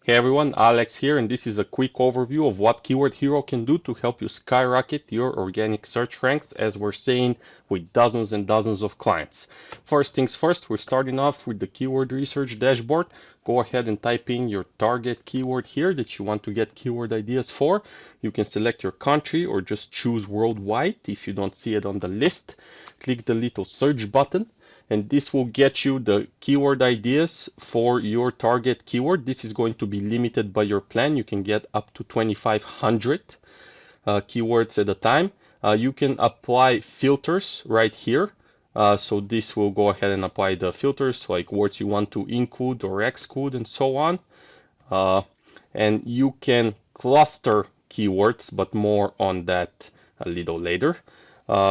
Hey everyone, Alex here, and this is a quick overview of what KWHero can do to help you skyrocket your organic search ranks, as we're seeing with dozens and dozens of clients. First things first, we're starting off with the keyword research dashboard. Go ahead and type in your target keyword here that you want to get keyword ideas for. You can select your country or just choose worldwide if you don't see it on the list. Click the little search button, and this will get you the keyword ideas for your target keyword. This is going to be limited by your plan. You can get up to 2,500 keywords at a time. You can apply filters right here. So this will go ahead and apply the filters, like words you want to include or exclude and so on. And you can cluster keywords, but more on that a little later.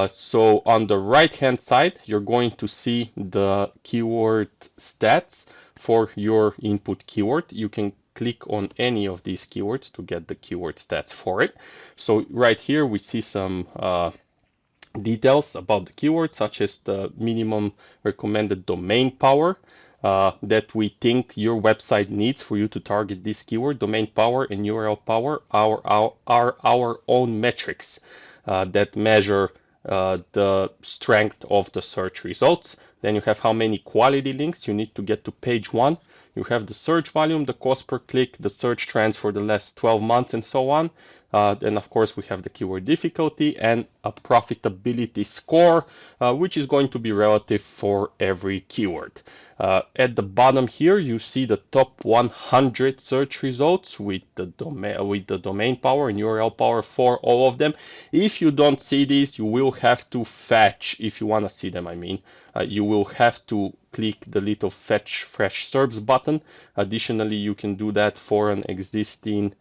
So on the right hand side, you're going to see the keyword stats for your input keyword. You can click on any of these keywords to get the keyword stats for it. So right here we see some details about the keyword, such as the minimum recommended domain power that we think your website needs for you to target this keyword. Domain power and URL power are our own metrics that measure the strength of the search results. Then you have how many quality links you need to get to page 1. You have the search volume, the cost per click, the search trends for the last 12 months, and so on. Then, of course, we have the keyword difficulty and a profitability score, which is going to be relative for every keyword. At the bottom here, you see the top 100 search results with the domain power and URL power for all of them. If you don't see these, you will have to fetch, if you want to see them, I mean. You will have to click the little fetch fresh SERPs button. Additionally, you can do that for an existing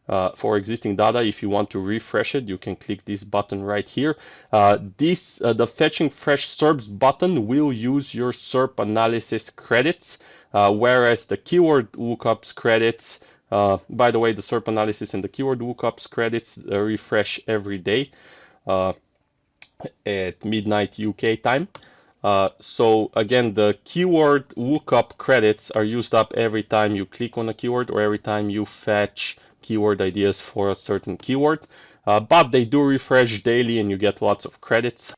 data. If you want to refresh it, you can click this button right here. The fetching fresh SERPs button will use your SERP analysis credits, whereas the keyword lookups credits, by the way, the SERP analysis and the keyword lookups credits refresh every day at midnight UK time. So again, the keyword lookup credits are used up every time you click on a keyword or every time you fetch keyword ideas for a certain keyword, but they do refresh daily and you get lots of credits.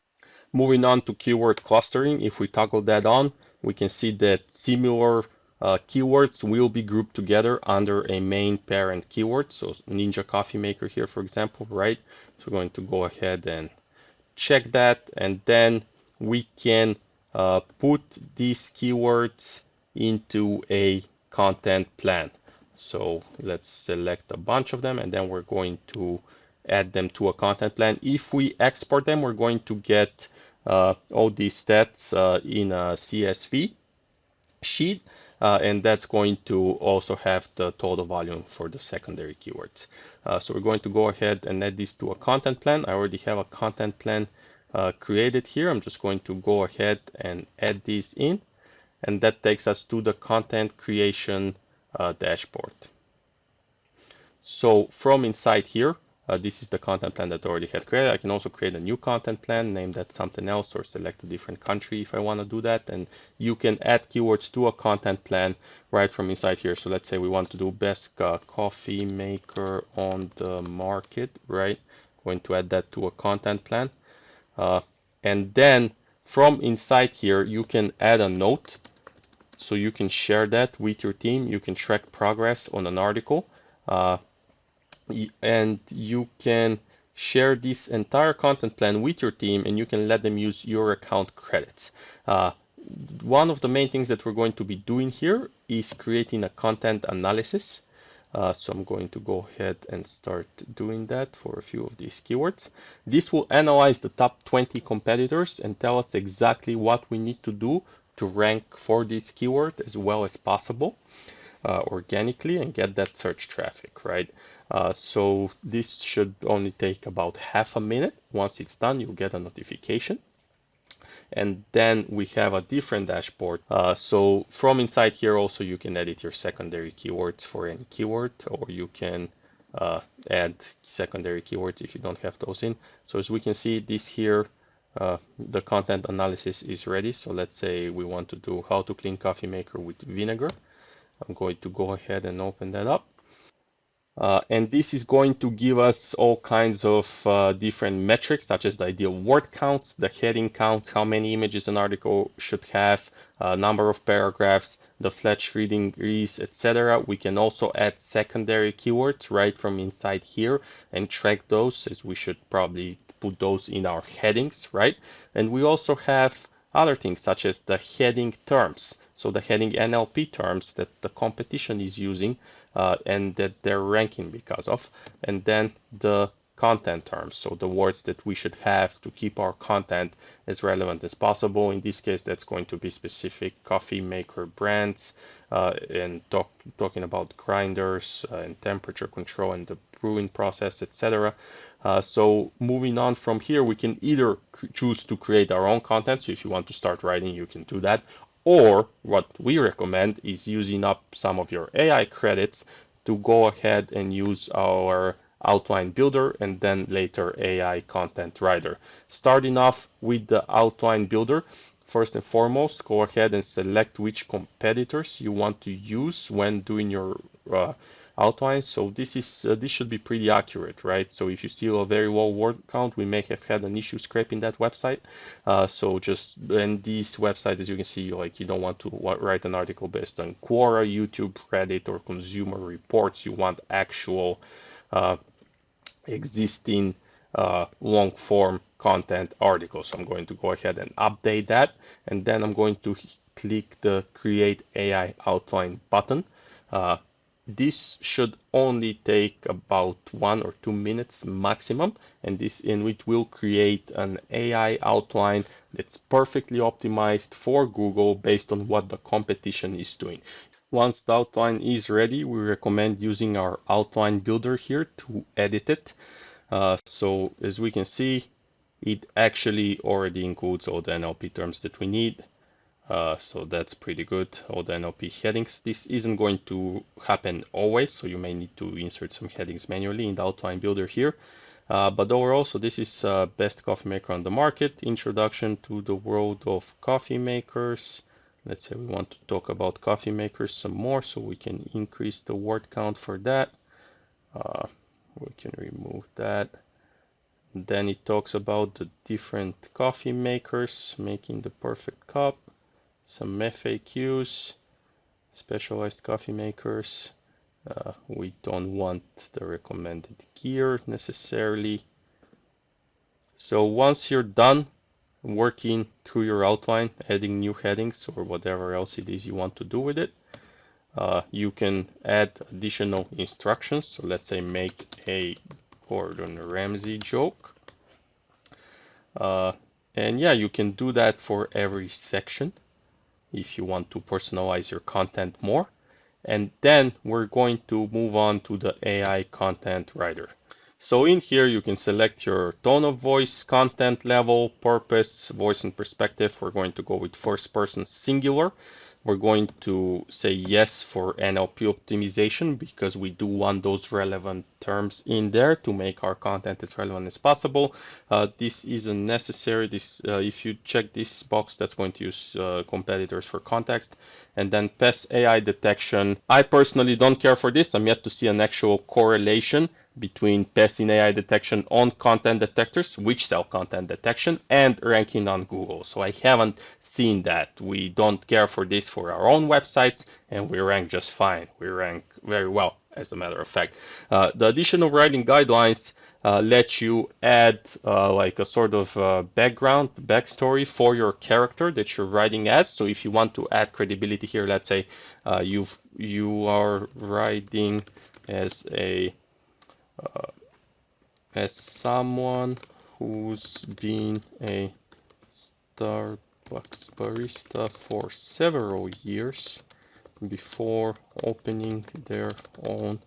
Moving on to keyword clustering, if we toggle that on, we can see that similar keywords will be grouped together under a main parent keyword. So Ninja Coffee Maker here, for example, right? So we're going to go ahead and check that, and then we can put these keywords into a content plan. So let's select a bunch of them, and then we're going to add them to a content plan. If we export them, we're going to get all these stats in a CSV sheet, and that's going to also have the total volume for the secondary keywords. So we're going to go ahead and add this to a content plan. I already have a content plan created here. I'm just going to go ahead and add these in, and that takes us to the content creation dashboard. So from inside here, this is the content plan that I already had created. I can also create a new content plan, name that something else, or select a different country if I want to do that. And you can add keywords to a content plan right from inside here. So let's say we want to do best coffee maker on the market, right? Going to add that to a content plan. And then from inside here, you can add a note. So you can share that with your team. You can track progress on an article. And you can share this entire content plan with your team, and you can let them use your account credits. One of the main things that we're going to be doing here is creating a content analysis. So I'm going to go ahead and start doing that for a few of these keywords. This will analyze the top 20 competitors and tell us exactly what we need to do to rank for this keyword as well as possible organically and get that search traffic, right? So this should only take about half a minute. Once it's done, you'll get a notification. And then we have a different dashboard. So from inside here also you can edit your secondary keywords for any keyword, or you can add secondary keywords if you don't have those in. So as we can see, this here, the content analysis is ready. So let's say we want to do how to clean coffee maker with vinegar. I'm going to go ahead and open that up. And this is going to give us all kinds of different metrics, such as the ideal word counts, the heading count, how many images an article should have, number of paragraphs, the flash reading grease, etc. We can also add secondary keywords right from inside here and track those, as we should probably put those in our headings, right? And we also have other things such as the heading terms. So the heading NLP terms that the competition is using and that they're ranking because of. And then the content terms, so the words that we should have to keep our content as relevant as possible. In this case, that's going to be specific coffee maker brands and talking about grinders and temperature control and the brewing process, etc. So moving on from here, we can either choose to create our own content. So if you want to start writing, you can do that. Or what we recommend is using up some of your AI credits to go ahead and use our outline builder and then later AI content writer. Starting off with the outline builder, first and foremost, go ahead and select which competitors you want to use when doing your outline. So this should be pretty accurate, right? So if you see a very low word count, we may have had an issue scraping that website. And these websites, as you can see, like you don't want to write an article based on Quora, YouTube, Reddit, or Consumer Reports. You want actual existing long form content articles. So I'm going to go ahead and update that, and then I'm going to click the Create AI Outline button. This should only take about 1 or 2 minutes maximum, and it will create an AI outline that's perfectly optimized for Google based on what the competition is doing. Once the outline is ready, we recommend using our outline builder here to edit it. So as we can see, it actually already includes all the NLP terms that we need. So that's pretty good, all the NLP headings. This isn't going to happen always, so you may need to insert some headings manually in the outline builder here. But overall, so this is best coffee maker on the market, introduction to the world of coffee makers. Let's say we want to talk about coffee makers some more, so we can increase the word count for that. We can remove that. Then it talks about the different coffee makers making the perfect cup. Some FAQs, specialized coffee makers. We don't want the recommended gear necessarily. So once you're done working through your outline, adding new headings or whatever else it is you want to do with it, you can add additional instructions. So let's say make a Gordon Ramsay joke. And yeah, you can do that for every section if you want to personalize your content more. And then we're going to move on to the AI content writer. So in here you can select your tone of voice, content level, purpose, voice and perspective. We're going to go with first person singular. We're going to say yes for NLP optimization because we do want those relevant terms in there to make our content as relevant as possible. This isn't necessary. If you check this box, that's going to use competitors for context. And then PES AI detection. I personally don't care for this. I'm yet to see an actual correlation between PES in AI detection on content detectors, which sell content detection, and ranking on Google. So I haven't seen that. We don't care for this for our own websites, and we rank just fine. We rank very well, as a matter of fact. The additional writing guidelines let you add like a sort of backstory for your character that you're writing as. So if you want to add credibility here, let's say you are writing as someone who's been a Starbucks barista for several years before opening their own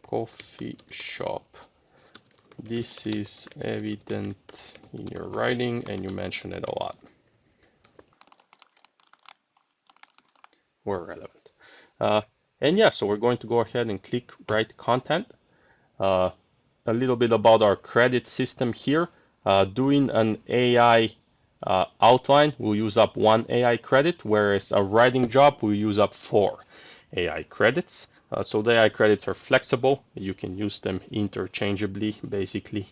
coffee shop. This is evident in your writing and you mention it a lot. We're relevant. And yeah, so we're going to go ahead and click write content. A little bit about our credit system here. Doing an AI outline will use up 1 AI credit, whereas a writing job will use up 4. AI credits. So the AI credits are flexible. You can use them interchangeably, basically.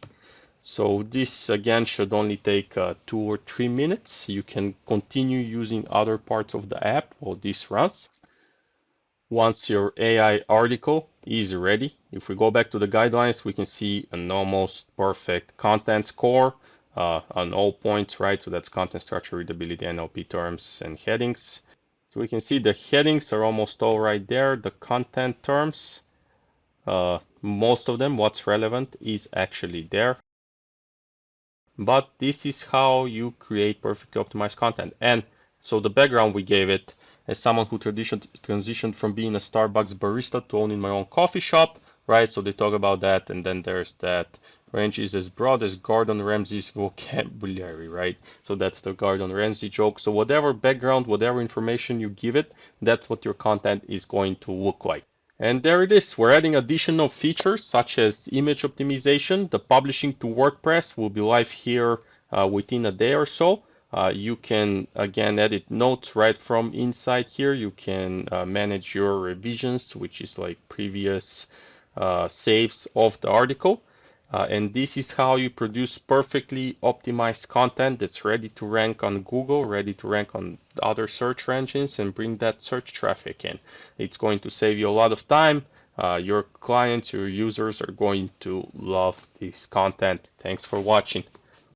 So this again should only take 2 or 3 minutes. You can continue using other parts of the app while this runs. Once your AI article is ready, if we go back to the guidelines, we can see an almost perfect content score on all points, right? So that's content structure, readability, NLP terms, and headings. So we can see the headings are almost all right there. The content terms, most of them, what's relevant is actually there. But this is how you create perfectly optimized content. And so the background we gave it, as someone who transitioned from being a Starbucks barista to owning my own coffee shop, right? So they talk about that, and then there's that range is as broad as Gordon Ramsay's vocabulary, right? So that's the Gordon Ramsay joke. So whatever background, whatever information you give it, that's what your content is going to look like. And there it is. We're adding additional features such as image optimization. The publishing to WordPress will be live here within a day or so. You can again edit notes right from inside here. You can manage your revisions, which is like previous saves of the article. And this is how you produce perfectly optimized content that's ready to rank on Google, ready to rank on other search engines, and bring that search traffic in. It's going to save you a lot of time. Your clients, your users are going to love this content. Thanks for watching.